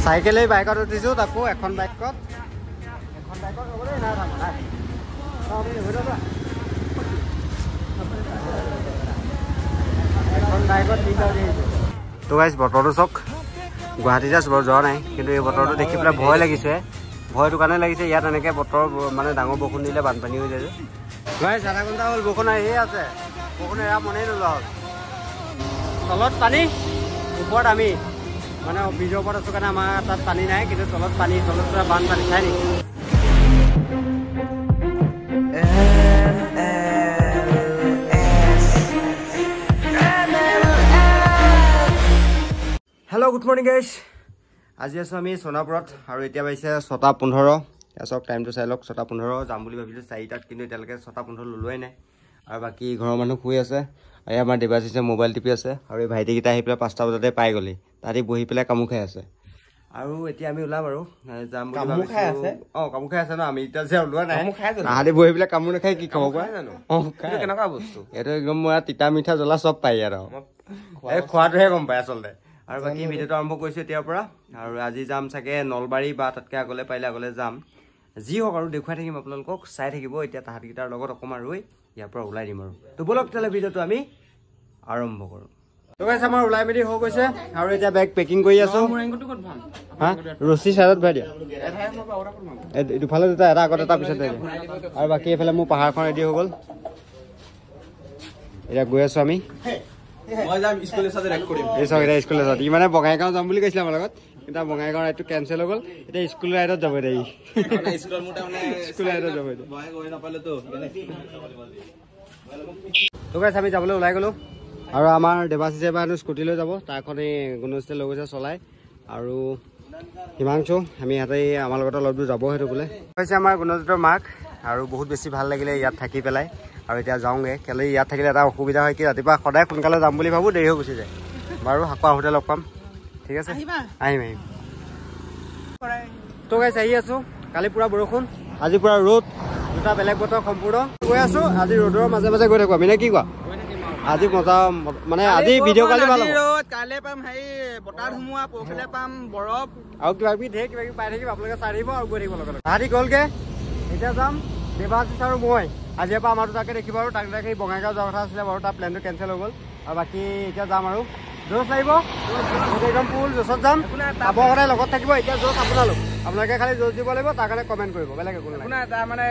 চাইকেলে বাইকত উঠিছোঁ তাকো এখন বাইকত তো গাইছ বতৰটো চাওক গুৱাহাটীত আছোঁ বাৰু যোৱা নাই কিন্তু এই বতৰটো দেখি পেলাই ভয় লাগিছে ভয়টো কাৰণে লাগিছে ইয়াত এনেকৈ বতৰ মানে ডাঙৰ বৰষুণ দিলে বানপানী হৈ যায় গাইছ আধা ঘণ্টা হ'ল বৰষুণ আহিয়ে আছে বৰষুণ এৰা মনেই নোলোৱা হ'ল তলত পানী ওপৰত আমি মানে ব্ৰিজৰ ওপৰত আছোঁ কাৰণে আমাৰ তাত পানী নাই কিন্তু তলত পানী তলত পুৰা বানপানী চাই নেকি হেল্ল' গুড মৰ্ণিং গাইছ আজি আছোঁ আমি সোণাপুৰত আৰু এতিয়া পাইছে 6:15 চাওক টাইমটো চাই লওক 6:15 যাম বুলি ভাবিছোঁ 4টাত কিন্তু এতিয়ালৈকে 6:15 লোৱাই নাই আৰু বাকী ঘৰৰ মানুহ শুই আছে আৰু আমাৰ দেৱাশিছে মোবাইল টিপি আছে আৰু এই ভাইটিকেইটা আহি পেলাই 5টা বজাতে পাই গ'লি তাহাঁতি বহি পেলাই কামু খাই আছে আৰু এতিয়া আমি ওলাম আৰু যাম বুলি ভাবিছোঁ কামু খাই আছে ন আমি এতিয়া যে ওলোৱা নাই তাহাঁতি বহি পেলাই কামু নাখাই কি খাব কোৱা কেনেকুৱা বস্তু এইটো একদম মই তিতা মিঠা জ্বলা চব পাই আৰু এই খোৱাটোহে গম পাই আচলতে আৰু বাকী ভিডিঅ'টো আৰম্ভ কৰিছোঁ এতিয়াৰ পৰা আৰু আজি যাম চাগে নলবাৰী বা তাতকৈ আগলৈ পাৰিলে আগলৈ যাম যি হওক আৰু দেখুৱাই থাকিম আপোনালোকক চাই থাকিব এতিয়া তাহাঁতকেইটাৰ লগত অকণমান ৰৈ ইয়াৰ পৰা ওলাই দিম আৰু তো বলক তেতিয়াহ'লে ভিডিঅ'টো আমি আৰম্ভ কৰোঁ তো গাইছ আমাৰ ওলাই মেলি হৈ গৈছে আৰু এতিয়া বেগ পেকিং কৰি আছোঁ হা ৰছী চাইডত ভৰাই দিয়া দুফালে দুটা এটা আগত এটা পিছত দিয়া আৰু বাকী এইফালে মোৰ পাহাৰখন ৰেডি হৈ গ'ল এতিয়া গৈ আছোঁ আমি ই মানে বঙাইগাঁও যাম বুলি কৈছিলে আমাৰ লগত কিন্তু বঙাইগাঁও ৰাইডটো কেঞ্চেল হৈ গ'ল এতিয়া স্কুল ৰাইডত যাব এতিয়া স্কুল ৰাইডত যাব তো গাইছ আমি যাবলৈ ওলাই গ'লোঁ আৰু আমাৰ দেৱাশিছে এবাৰ স্কুটি লৈ যাব তাৰখন এই গুণজতে লৈ গৈছে চলাই আৰু হিমাংশু আমি ইয়াতে আমাৰ লগত অলপ দূৰ যাব সেইটো বোলে হৈছে আমাৰ গুণজতৰ মাক আৰু বহুত বেছি ভাল লাগিলে ইয়াত থাকি পেলাই আৰু এতিয়া যাওঁগৈ কেলৈ ইয়াত থাকিলে এটা অসুবিধা হয় কি ৰাতিপুৱা সদায় সোনকালে যাম বুলি ভাবোঁ দেৰি হৈ গুচি যায় বাৰু আকৌ আহোঁতে লগ পাম ঠিক আছে আহিম তো গাইছ আহি আছোঁ কালি পূৰা বৰষুণ আজি পূৰা ৰ'দ দুটা বেলেগ বতৰ সম্পূৰ্ণ গৈ আছোঁ আজি ৰ'দৰ মাজে মাজে গৈ থাকোঁ আমি নে কি কোৱা আজি মজা মানে আজি ভিডিঅ' কালি ভাল কাইলৈ পাম হেৰি বতাহ ধুমুহা পৰহিলে পাম বৰফ আৰু কিবা কিবি ঢেৰ কিবা কিবি পাই থাকিব আপোনালোকে চাই থাকিব আৰু গৈ থাকিব লগত তাহাঁতি গ'লগৈ এতিয়া যাম দেৱাশিষ আৰু মই আজিৰ পৰা আমাৰতো তাকে দেখিব আৰু তাকে সেই বঙাইগাঁও যোৱাৰ কথা আছিলে বাৰু তাৰ প্লেনটো কেঞ্চেল হৈ গ'ল আৰু বাকী এতিয়া যাম আৰু জোচ লাগিব একদম ফুল জোচত যাম চাব সদায় লগত থাকিব এতিয়া জোচ আপোনালোকে খালি জোচ দিব লাগিব তাৰ কাৰণে কমেণ্ট কৰিব বেলেগ একো নাই তাৰ মানে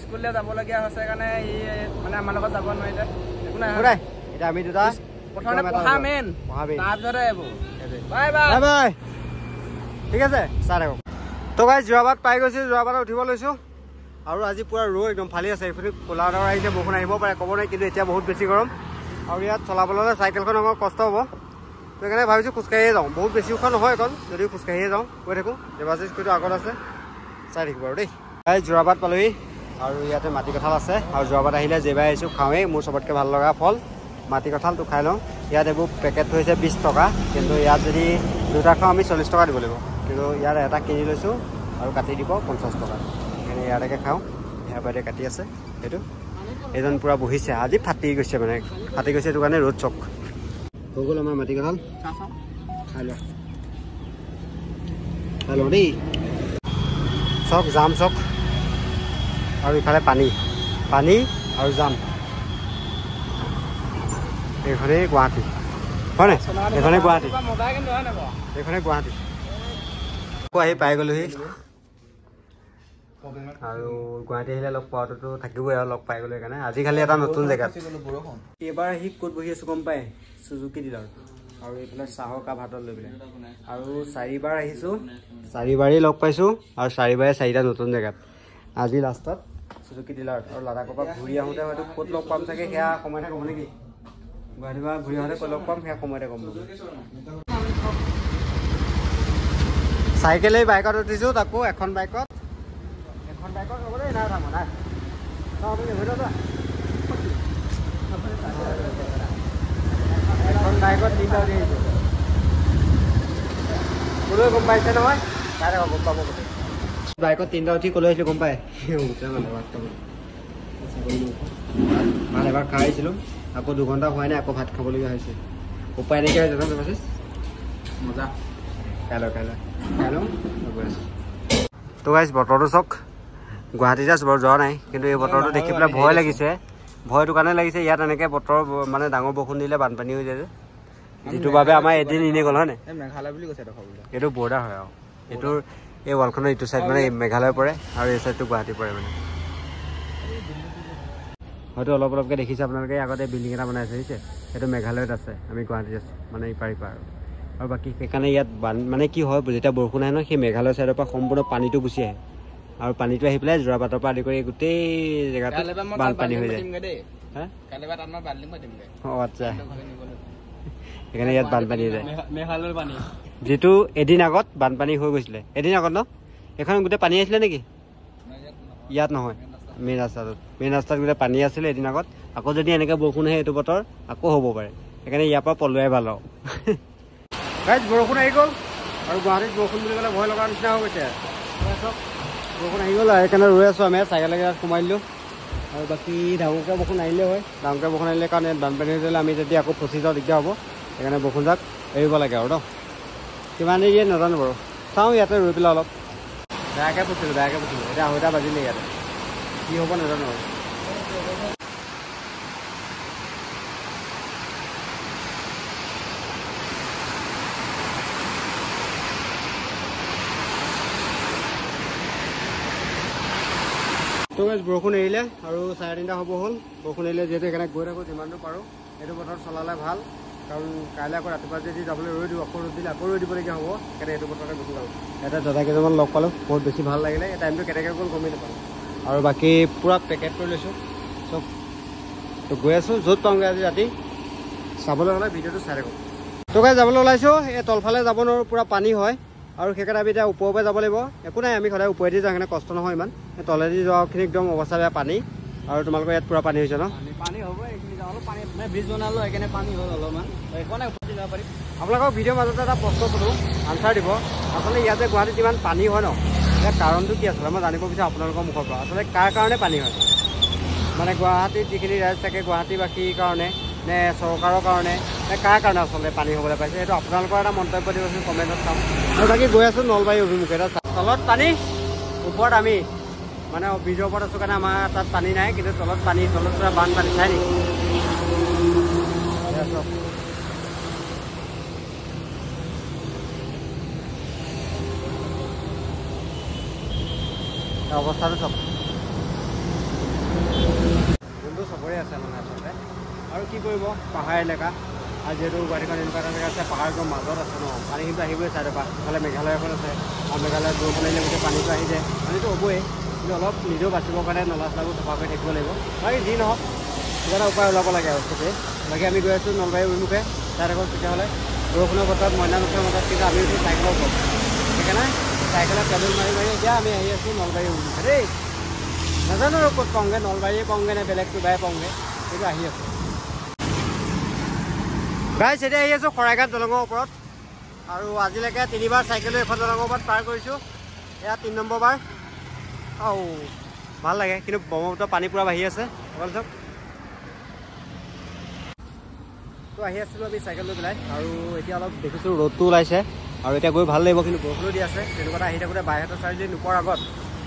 স্কুললৈ যাবলগীয়া হৈছে কাৰণে ই মানে আমাৰ লগত যাব নোৱাৰিলে একো নাই এতিয়া আমি দুটা ঠিক আছে চাই থাকক তো গাইছ যোৰাবাট পাই গৈছোঁ যোৰাবাটত উঠিব লৈছোঁ আৰু আজি পুৰা ৰ'দ একদম ফালি আছে এইখিনি ক'লা ডাৱৰ আহিছে বৰষুণ আহিব পাৰে ক'ব নোৱাৰি কিন্তু এতিয়া বহুত বেছি গৰম আৰু ইয়াত চলাবলৈ চাইকেলখন অকণ কষ্ট হ'ব তো সেইকাৰণে ভাবিছোঁ খোজকাঢ়িয়ে যাওঁ বহুত বেছি ওখ নহয় অকণ যদিও খোজকাঢ়িয়ে যাওঁ গৈ থাকোঁ দেৱাশিষ কিন্তু আগত আছে চাই থাকিব আৰু দেই যোৰাবাট পালোহি আৰু ইয়াতে মাটি কঁঠাল আছে আৰু যোৰাবাট আহিলে যেবাই আহিছোঁ খাওঁৱেই মোৰ চবতকৈ ভাল লগা ফল মাটি কঁঠালটো খাই লওঁ ইয়াত এইবোৰ পেকেট হৈছে 20 টকা কিন্তু ইয়াত যদি দুটা খাওঁ আমি 40 টকা দিব লাগিব কিন্তু ইয়াত এটা কিনি লৈছোঁ আৰু কাটি দিব 50 টকা সেইকাৰণে ইয়ালৈকে খাওঁ সেয়া বাইদেউ কাটি আছে সেইটো এজন পূৰা বহিছে আজি ফাটি গৈছে মানে ফাটি গৈছে সেইটো কাৰণে ৰ'দ চক হৈ গ'ল আমাৰ মাটি কঁঠাল খাই লওঁ দেই চক জাম চক আৰু ইফালে পানী আৰু জাম এইখনেই গুৱাহাটী হয় নাই এইখনেই গুৱাহাটী আকৌ আহি পাই গ'লোহি আৰু গুৱাহাটী আহিলে লগ পোৱাটোতো থাকিবই আৰু লগ পাই গ'লো সেইকাৰণে আজি খালি এটা নতুন জেগাত এইবাৰ আহি ক'ত বহি আছোঁ গম পায় চুজুকি ডিলাৰ আৰু এইফালে চাহৰ কাপ হাতত লৈ পেলাই আৰু 4বাৰ আহিছোঁ 4বাৰেই লগ পাইছোঁ আৰু 4বাৰে 4টা নতুন জেগাত আজি লাষ্টত চুজুকি ডিলাৰত আৰু লাডাখৰ পৰা ঘূৰি আহোঁতে হয়তো ক'ত লগ পাম চাগে সেয়া সময়তে ক'ব নেকি গুৱাহাটীৰ পৰা ঘূৰি আহোঁতে ক'ত লগ পাম সেয়া সময়তে ক'ম চাইকেলেই বাইকত উঠিছোঁ তাকো এখন বাইকত হ'বলৈ নাই থামো নাই এখন বাইকত 3টা উঠি আহিছোঁ ক'লৈ গম পাইছে নহয় তাই গম পাব গোটেই বাইকত 3টা উঠি ক'লৈ আহিছিলোঁ গম পায় ভাত এবাৰ খাই আহিছিলোঁ আকৌ 2 ঘণ্টা হোৱাই নাই আকৌ ভাত খাবলগীয়া হৈছে উপায় নাইকিয়া হৈছে দেৱাশিষ মজা তো গাইছ বতৰটো চাওক গুৱাহাটীতে আছোঁ বাৰু যোৱা নাই কিন্তু এই বতৰটো দেখি পেলাই ভয় লাগিছে ভয়টো কাৰণে লাগিছে ইয়াত এনেকৈ বতৰ মানে ডাঙৰ বৰষুণ দিলে বানপানী হৈ যায় যে যিটো বাবে আমাৰ এদিন এনেই গ'ল হয় নাই মেঘালয় বুলি কৈছে এইটো বৰ্ডাৰ হয় আৰু এইটোৰ এই ৱালখনৰ ইটো চাইড মানে মেঘালয় পৰে আৰু এই চাইডটো গুৱাহাটী পৰে মানে হয়তো অলপ অলপকৈ দেখিছে আপোনালোকে আগতে বিল্ডিং এটা বনাই আছে সেইটো মেঘালয়ত আছে আমি গুৱাহাটীত আছোঁ মানে ইপাৰ আৰু বাকী সেইকাৰণে ইয়াত মানে কি হয় যেতিয়া বৰষুণ আহে ন সেই মেঘালয় চাইডৰ পৰা সম্পূৰ্ণ পানীটো গুচি আহে আৰু পানীটো আহি পেলাই যোৰাবাটৰ পৰা আদি কৰি গোটেই জেগাটো বানপানী হৈ যায় অঁ আচ্ছা সেইকাৰণে ইয়াত বানপানী হৈ যায় মেঘালয়ৰ পানী যিটো এদিন আগত বানপানী হৈ গৈছিলে এদিন আগত ন এইখন গোটেই পানী আহিছিলে নেকি ইয়াত নহয় মেইন ৰাস্তাত গোটেই পানী আছিলে এদিন আগত আকৌ যদি এনেকৈ বৰষুণ আহে এইটো বতৰ আকৌ হ'ব পাৰে সেইকাৰণে ইয়াৰ পৰা পলোৱাই ভাল আৰু গাইজ বৰষুণ আহি গ'ল আৰু গুৱাহাটীত বৰষুণ বুলি ক'লে ভয় লগা নিচিনা হৈ গৈছে বৰষুণ আহি গ'ল আৰু সেইকাৰণে ৰৈ আছোঁ আমি চাইকেল সোমাই দিলোঁ আৰু বাকী ডাঙৰকৈ বৰষুণ আহিলে হয় ডাঙৰকৈ বৰষুণ আহিলে কাৰণ ইয়াত বানপানী হৈ গ'লে আমি যদি আকৌ ফচি যাওঁ দিগদাৰ হ'ব সেইকাৰণে বৰষুণজাক এৰিব লাগে আৰু ন কিমান দেৰি দিয়ে নাজানো বাৰু চাওঁ ইয়াতে ৰৈ পেলাই অলপ বেয়াকৈ ফচিলোঁ এতিয়া 2:30 বাজিলে ইয়াতে কি হ'ব নাজানো আৰু বৰষুণ এৰিলে আৰু 3:30 হ'ব হ'ল বৰষুণ এৰিলে যিহেতু সেইকাৰণে গৈ থাকোঁ যিমান দূৰ পাৰোঁ এইটো বতৰত চলালে ভাল কাৰণ কাইলৈ আকৌ ৰাতিপুৱা যদি যাবলৈ ৰৈ দিওঁ আকৌ ৰ'দ দিলে আকৌ ৰৈ দিবলগীয়া হ'ব সেইকাৰণে এইটো বতৰতে গুচি যাওঁ এটা দাদা কেইজনমান লগ পালোঁ বহুত বেছি ভাল লাগিলে এই টাইমটো কেনেকৈ গ'ল গমেই নাপালোঁ আৰু বাকী পূৰা পেকেট কৰি লৈছোঁ চব তো গৈ আছোঁ য'ত পাওঁগৈ আজি ৰাতি চাবলৈ হ'লে ভিডিঅ'টো চাই থাকোঁ তো গাই যাবলৈ ওলাইছোঁ এই তলফালে যাব নোৱাৰোঁ পূৰা পানী হয় আৰু সেইকাৰণে আমি এতিয়া ওপৰৰ পৰা যাব লাগিব একো নাই আমি সদায় ওপৰেদি যাওঁ সেইকাৰণে কষ্ট নহয় ইমান তলেদি যোৱাখিনি একদম অৱস্থা বেয়া পানী আৰু তোমালোকৰ ইয়াত পূৰা পানী হৈছে ন পানী হ'ব এইখিনি অলপ পানী মানে ব্ৰিজ বনালোঁ সেইকাৰণে পানী হ'ল অলপমান একো নাই ওপৰতে যাব পাৰিম আপোনালোকক ভিডিঅ'ৰ মাজতে এটা প্ৰশ্ন সোধোঁ আনচাৰ দিব আচলতে ইয়াত যে গুৱাহাটীত ইমান পানী হয় ন ইয়াৰ কাৰণটো কি আছিলে মই জানিব বিচাৰোঁ আপোনালোকৰ মুখৰ পৰা আচলতে কাৰ কাৰণে পানী হয় মানে গুৱাহাটীত যিখিনি ৰাইজ থাকে গুৱাহাটীবাসীৰ কাৰণে নে চৰকাৰৰ কাৰণে নে কাৰ কাৰণে আচলতে পানী হ'বলৈ পাইছে সেইটো আপোনালোকৰ এটা মন্তব্য দিবচোন কমেণ্টত চাম আৰু বাকী গৈ আছোঁ নলবাৰী অভিমুখে তলত পানী ওপৰত আমি মানে ব্ৰিজৰ ওপৰত আছোঁ কাৰণে আমাৰ তাত পানী নাই কিন্তু তলত পূৰা বানপানী চাই নেকি অৱস্থাটো চব যোনটো চবৰে আছে মানে আচলতে আৰু কি কৰিব পাহাৰ এলেকা আৰু যিহেতু গুৱাহাটীখন এনেকুৱা এটা জেগা আছে পাহাৰটোৰ মাজত আছে ন পানী কিন্তু আহিবই চাইডৰ পৰা ইফালে মেঘালয় এখন আছে আৰু মেঘালয়ত বৰষুণ আহিলে গোটেই পানীটো আহি যায় পানীটো হ'বই কিন্তু অলপ নিজেও বাচিবৰ কাৰণে নলা চলাবোৰ চাফা কৰি থাকিব লাগিব বাকী যি নহওক কিবা এটা উপায় ওলাব লাগে আৰু সেইটোৱে বাকী আমি গৈ আছোঁ নলবাৰী অভিমুখে চাই থাকক তেতিয়াহ'লে বৰষুণৰ বতৰত মইনা নুঠৰ মাজত কিন্তু আমি উঠি চাইকেলৰ ওপৰত সেইকাৰণে চাইকেলত পেডেল মাৰি এতিয়া আমি আহি আছোঁ নলবাৰী অভিমুখে দেই নাজানো আৰু ক'ত পাওঁগৈ নলবাৰীয়ে পাওঁগৈ নে বেলেগ কিবাই পাওঁগৈ কিন্তু আহি আছোঁ গাইছ এতিয়া আহি আছোঁ শৰাইঘাট দলঙৰ ওপৰত আৰু আজিলৈকে 3বাৰ চাইকেল লৈ এখন দলঙৰ ওপৰত পাৰ কৰিছোঁ এয়া 3 নম্বৰ বাৰ আৰু ভাল লাগে কিন্তু ব্ৰহ্মপুত্ৰ পানী পূৰা বাঢ়ি আছে অকল চাওক তো আহি আছিলোঁ আমি চাইকেল লৈ পেলাই আৰু এতিয়া অলপ দেখিছোঁ ৰ'দটো ওলাইছে আৰু এতিয়া গৈ ভাল লাগিব কিন্তু বৰষুণো দি আছে তেনেকুৱা আহি থাকোঁতে বাইহাটৰ চাৰিআলি নোপোৱাৰ আগত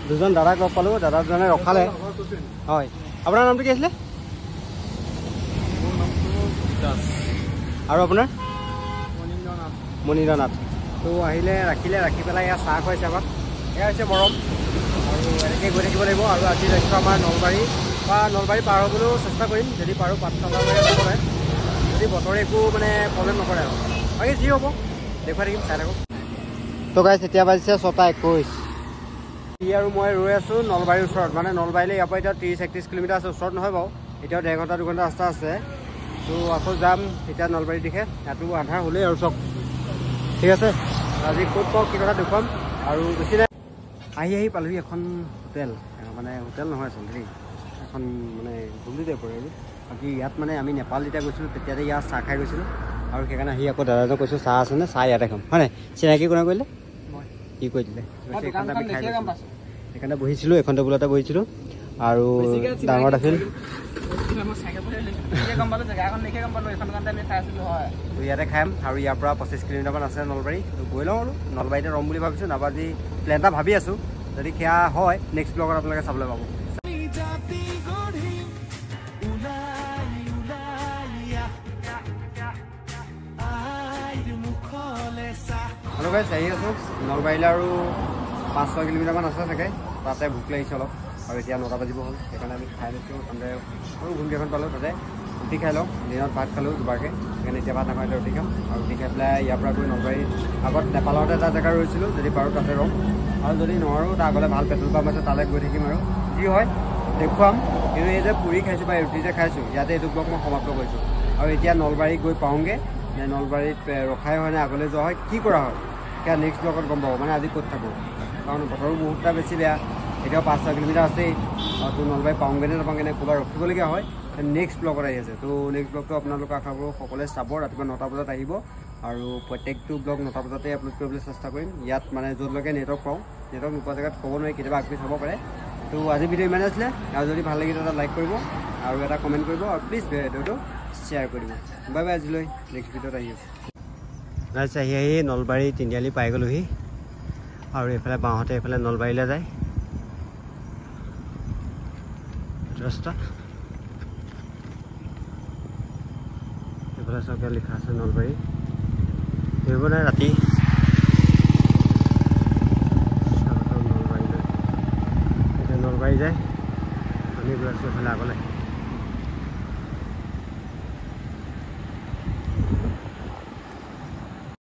দুজন দাদাক লগ পালোঁ দাদাজনে ৰখালে হয় আপোনাৰ নামটো কি আছিলে আৰু আপোনাৰ মনীন্দ্ৰ নাথ তো আহিলে ৰাখিলে ৰাখি পেলাই ইয়াত চাহ খুৱাইছে আমাক এয়া হৈছে মৰম আৰু এনেকৈ গৈ থাকিব লাগিব আৰু আজি লক্ষ্য আমাৰ নলবাৰী পাৰ হ'বলৈও চেষ্টা কৰিম যদি পাৰোঁ পাঠশালালৈ নকৰে যদি বতৰে একো মানে প্ৰব্লেম নকৰে আৰু বাকী যি হ'ব দেখুৱাই থাকিম চাই থাকক তো গাইছ এতিয়া বাজিছে 6:21 আৰু মই ৰৈ আছোঁ নলবাৰীৰ ওচৰত মানে নলবাৰীলৈ ইয়াৰ পৰা এতিয়া 30-31 কিলোমিটাৰ আছে ওচৰত নহয় বাৰু এতিয়াও 1.5 ঘণ্টা 2 ঘণ্টা ৰাস্তা আছে তো আকৌ যাম এতিয়া নলবাৰীৰ দিশে ইয়াতো আন্ধাৰ হ'লেই আৰু চব ঠিক আছে আজি ক'ত পাওঁ কি কথা দেখুৱাম আৰু বেছি নাই আহি পালোহি এখন হোটেল মানে হোটেল নহয় আচলতে দেই এখন মানে ঘুমটি টাইপৰ আৰু বাকী ইয়াত মানে আমি নেপাল যেতিয়া গৈছিলোঁ তেতিয়াতে ইয়াত চাহ খাই গৈছিলোঁ আৰু সেইকাৰণে আহি আকৌ দাদাজনক কৈছোঁ চাহ আছেনে চাহ ইয়াতে খাম হয় নাই চিনাকি কোনে কৰিলে কি কৈ দিলে সেইকাৰণে বহিছিলোঁ এখন টেবুলতে বহিছিলোঁ আৰু ডাঙৰ আছিল ইয়াতে খাম আৰু ইয়াৰ পৰা 25 কিলোমিটাৰমান আছে নলবাৰী তো গৈ লওঁ আৰু নলবাৰীতে ৰম বুলি ভাবিছোঁ নাইবা আজি প্লেন এটা ভাবি আছোঁ যদি সেয়া হয় নেক্সট ব্লগত আপোনালোকে চাবলৈ পাব হেল্ল' গাইছ আহি আছোঁ নলবাৰীলৈ আৰু 5-6 কিলোমিটাৰমান আছে চাগে তাতে ভোক লাগিছে অলপ আৰু এতিয়া 9টা বাজিব হ'ল সেইকাৰণে আমি খাই লৈছোঁ তাতে সৰু ঘুমকেইখন পালোঁ তাতে ৰুটি খাই লওঁ দিনত ভাত খালোঁ দুবাৰকৈ সেইকাৰণে এতিয়া ভাত নাখাওঁ ৰুটি খাম আৰু ৰুটি খাই পেলাই ইয়াৰ পৰা গৈ নলবাৰীত আগত নেপালত এটা জেগা ৰৈছিলোঁ যদি পাৰোঁ তাতে ৰ'ম আৰু যদি নোৱাৰোঁ তাৰ আগলৈ ভাল পেট্ৰল পাম্প আছে তালৈ গৈ থাকিম আৰু যি হয় দেখুৱাম কিন্তু এই যে পুৰি খাইছোঁ বা ৰুটি যে খাইছোঁ ইয়াতে এইটো ব্লগ মই সমাপ্ত কৰিছোঁ আৰু এতিয়া নলবাৰী গৈ পাওঁগৈ নে নলবাৰীত ৰখাই হয় নে আগলৈ যোৱা হয় কি কৰা হয় সেয়া নেক্সট ব্লগত গম পাব মানে আজি ক'ত থাকোঁ কাৰণ বতৰো বহুতটা বেছি বেয়া এতিয়াও 5-6 কিলোমিটাৰ আছেই তো নলবাৰী পাওঁগৈ নে নাপাওঁগৈ নে ক'ৰবাত ৰখিবলগীয়া হয় নেক্সট ব্লগত আহি আছে তো নেক্সট ব্লগটো আপোনালোকে আশা কৰোঁ সকলোৱে চাব ৰাতিপুৱা 9টা বজাত আহিব আৰু প্ৰত্যেকটো ব্লগ 9টা বজাতে আপলোড কৰিবলৈ চেষ্টা কৰিম ইয়াত মানে য'তলৈকে নেটৱৰ্ক পাওঁ নেটৱৰ্ক নোপোৱা জেগাত ক'ব নোৱাৰি কেতিয়াবা আগপিছ হ'ব পাৰে তো আজি ভিডিঅ' ইমানে আছিলে আৰু যদি ভাল লাগিলে এটা লাইক কৰিব আৰু এটা কমেণ্ট কৰিব আৰু প্লিজ ভিডিঅ'টো শ্বেয়াৰ কৰিব বাই বাই আজিলৈ নেক্সট ভিডিঅ'ত আহি আছোঁ গাইছ আহি নলবাৰী তিনিআলি পাই গ'লোহি আৰু এইফালে বাওঁহাতে এইফালে নলবাৰীলৈ যায় ৰাস্তা এইফালে চৰকাৰে লিখা আছে নলবাৰী ধৰিব নাই ৰাতি নলবাৰীলৈ এতিয়া নলবাৰী যায় আমি গৈ আছোঁ এইফালে আগলৈ